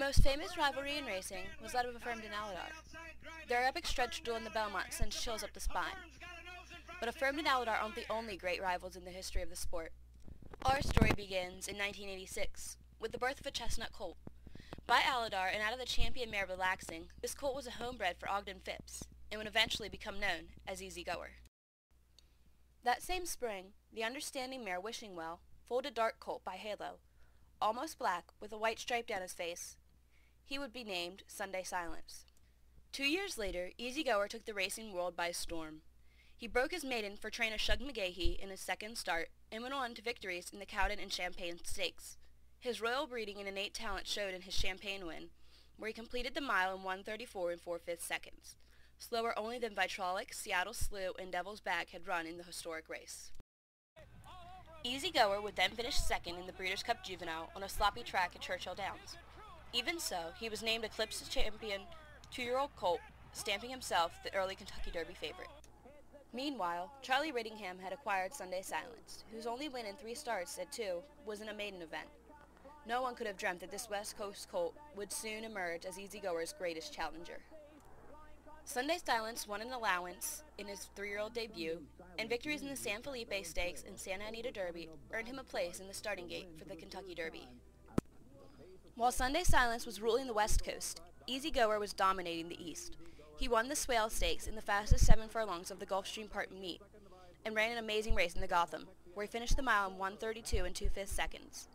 most famous rivalry in racing was that of Affirmed and Aladar. Their epic stretch duel in the Belmont sends chills up the spine. But Affirmed and Aladar aren't the only great rivals in the history of the sport. Our story begins in 1986, with the birth of a chestnut colt. By Aladar and out of the champion mare Relaxing, this colt was a homebred for Ogden Phipps, and would eventually become known as Easy Goer. That same spring, the understanding mare Wishing Well foaled a dark colt by Halo, almost black with a white stripe down his face. He would be named Sunday Silence. 2 years later, Easy Goer took the racing world by storm. He broke his maiden for trainer Shug McGahee in his second start and went on to victories in the Cowden and Champaign Stakes. His royal breeding and innate talent showed in his Champaign win, where he completed the mile in 1:34 and 4/5 seconds, slower only than Vitrolic, Seattle Slew, and Devil's Bag had run in the historic race. Easy Goer would then finish second in the Breeders' Cup Juvenile on a sloppy track at Churchill Downs. Even so, he was named Eclipse Champion 2-year-old colt, stamping himself the early Kentucky Derby favorite. Meanwhile, Charlie Riddingham had acquired Sunday Silence, whose only win in 3 starts at 2 was in a maiden event. No one could have dreamt that this West Coast colt would soon emerge as Easy Goer's greatest challenger. Sunday Silence won an allowance in his 3-year-old debut, and victories in the San Felipe Stakes and Santa Anita Derby earned him a place in the starting gate for the Kentucky Derby. While Sunday Silence was ruling the West Coast, Easy Goer was dominating the East. He won the Swale Stakes in the fastest 7 furlongs of the Gulfstream Park meet, and ran an amazing race in the Gotham, where he finished the mile in 1:32 and 2/5 seconds.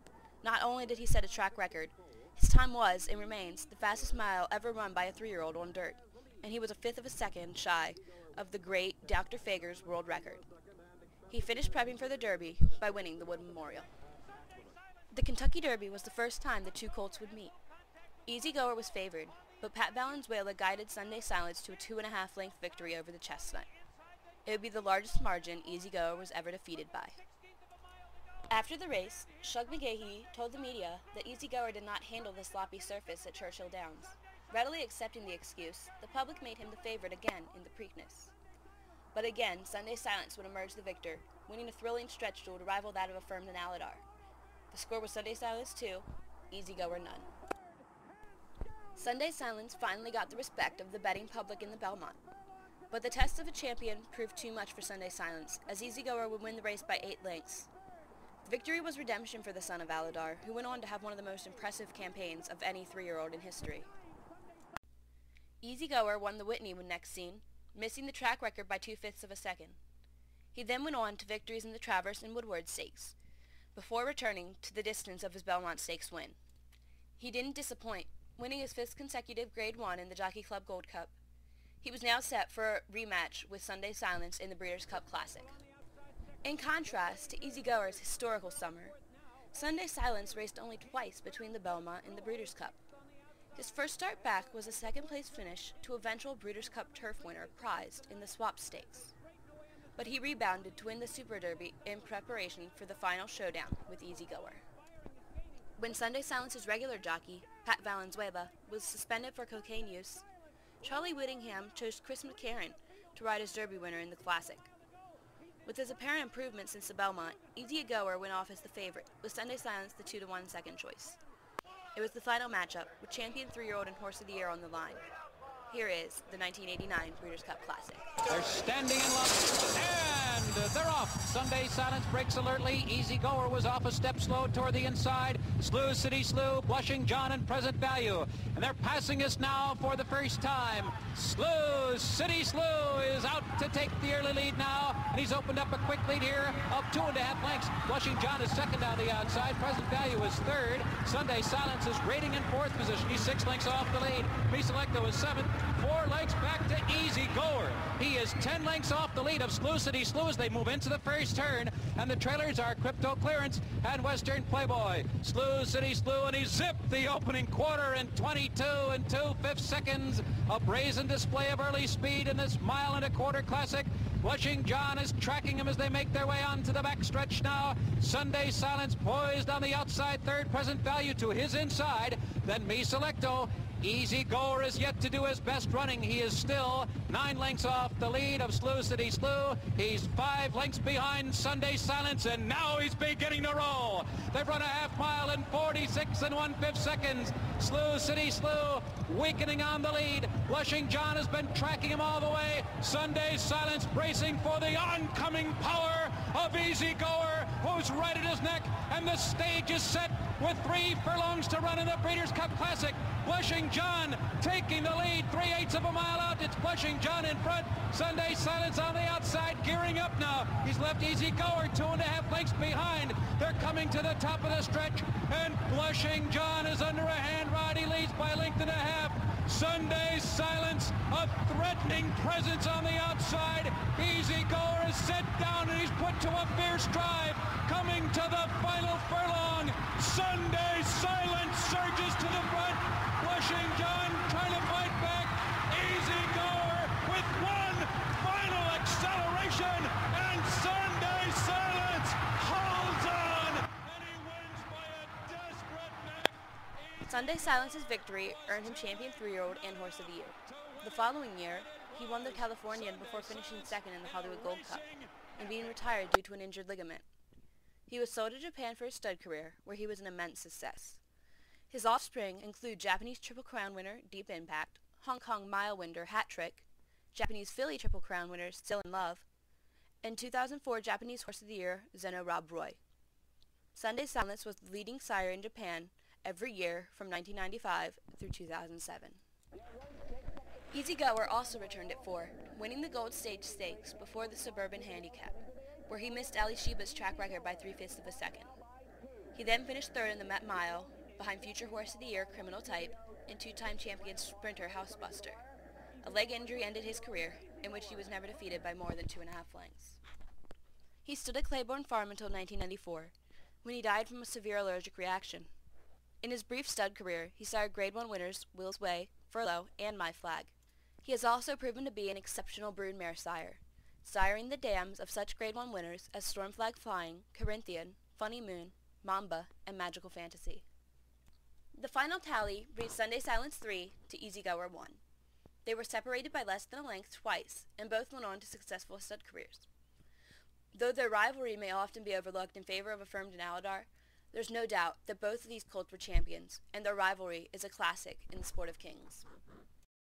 Not only did he set a track record, his time was, and remains, the fastest mile ever run by a 3-year-old on dirt, and he was a 1/5 of a second shy of the great Dr. Fager's world record. He finished prepping for the Derby by winning the Wood Memorial. The Kentucky Derby was the first time the two colts would meet. Easy Goer was favored, but Pat Valenzuela guided Sunday Silence to a 2.5 length victory over the Chestnut. It would be the largest margin Easy Goer was ever defeated by. After the race, Shug McGahee told the media that Easy Goer did not handle the sloppy surface at Churchill Downs. Readily accepting the excuse, the public made him the favorite again in the Preakness. But again, Sunday Silence would emerge the victor, winning a thrilling stretch duel to rival that of Affirmed and Aladar. The score was Sunday Silence 2, Easy Goer none. Sunday Silence finally got the respect of the betting public in the Belmont. But the test of a champion proved too much for Sunday Silence, as Easy Goer would win the race by 8 lengths. The victory was redemption for the son of Aladar, who went on to have one of the most impressive campaigns of any 3-year-old in history. Easy Goer won the Whitney when next seen, missing the track record by 2/5 of a second. He then went on to victories in the Traverse and Woodward Stakes, before returning to the distance of his Belmont Stakes win. He didn't disappoint, winning his 5th consecutive Grade 1 in the Jockey Club Gold Cup. He was now set for a rematch with Sunday Silence in the Breeders' Cup Classic. In contrast to Easy Goer's historical summer, Sunday Silence raced only twice between the Belmont and the Breeders' Cup. His first start back was a second-place finish to eventual Breeders' Cup Turf winner prized in the Swap Stakes. But he rebounded to win the Super Derby in preparation for the final showdown with Easy Goer. When Sunday Silence's regular jockey, Pat Valenzuela, was suspended for cocaine use, Charlie Whittingham chose Chris McCarron to ride as Derby winner in the Classic. With his apparent improvement since the Belmont, Easy Goer went off as the favorite, with Sunday Silence the 2-1 second choice. It was the final matchup, with champion 3-year-old and horse of the year on the line. Here is the 1989 Breeders' Cup Classic. They're standing in line, and they're off. Sunday Silence breaks alertly. Easy Goer was off a step slow toward the inside. Slew City Slew, Blushing John, and Present Value. And they're passing us now for the first time. Slew City Slew is out to take the early lead now, and he's opened up a quick lead here of 2.5 lengths. Blushing John is second down the outside. Present Value is third. Sunday Silence is rating in 4th position. He's 6 lengths off the lead. Me Selecto is 7th. 4 lengths back to Easy Goer. He is 10 lengths off the lead of Slew City Slew as they move into the first turn, and the trailers are Crypto Clearance and Western Playboy. Slew City Slew, and he zipped the opening quarter in 22 and 2/5 seconds. A brazen display of early speed in this 1.25-mile Classic. Blushing John is tracking him as they make their way onto the backstretch now. Sunday Silence poised on the outside third. Present Value to his inside. Then Me Selecto. Easy Goer is yet to do his best running. He is still 9 lengths off the lead of Slough City Slough. He's 5 lengths behind Sunday Silence, and now he's beginning to roll. They've run a half mile in 46 1/5 seconds. Slough City Slough weakening on the lead. Blushing John has been tracking him all the way. Sunday Silence bracing for the oncoming power of Easy Goer, who's right at his neck, and the stage is set with 3 furlongs to run in the Breeders' Cup Classic. Blushing John taking the lead, 3/8 of a mile out. It's Blushing John in front. Sunday Silence on the outside, gearing up now. He's left Easy Goer 2.5 lengths behind. They're coming to the top of the stretch, and Blushing John is under a hand rod. He leads by a length and a half. Sunday Silence, a threatening presence on the outside. Easy Goer is set down, and he's put to a fierce drive. Coming to the final furlong, Sunday Silence surges to the front. Blushing John trying to fight back. Easy Goer with one final acceleration, and Sunday Silence holds on, and he wins by a desperate neck. Sunday Silence's victory earned him Champion 3-Year-Old and Horse of the Year. The following year, he won the Californian before finishing second in the Hollywood Gold Cup and being retired due to an injured ligament. He was sold to Japan for his stud career, where he was an immense success. His offspring include Japanese Triple Crown winner Deep Impact, Hong Kong Mile winner Hat Trick, Japanese Filly Triple Crown winners Still in Love, and 2004 Japanese Horse of the Year Zeno Rob Roy. Sunday Silence was the leading sire in Japan every year from 1995 through 2007. Easy Goer also returned at 4, winning the Gold Stage Stakes before the Suburban Handicap, where he missed Ali Sheba's track record by 3/5 of a second. He then finished third in the Met Mile, behind future Horse of the Year Criminal Type and 2-time champion sprinter Housebuster. A leg injury ended his career, in which he was never defeated by more than 2.5 lengths. He stood at Claiborne Farm until 1994, when he died from a severe allergic reaction. In his brief stud career, he sired Grade 1 winners Will's Way, Furlough, and My Flag. He has also proven to be an exceptional broodmare sire, siring the dams of such Grade 1 winners as Stormflag Flying, Corinthian, Funny Moon, Mamba, and Magical Fantasy. The final tally reads Sunday Silence 3 to Easy Goer 1. They were separated by less than a length twice, and both went on to successful stud careers. Though their rivalry may often be overlooked in favor of Affirmed and Aladar, there's no doubt that both of these colts were champions, and their rivalry is a classic in the sport of kings.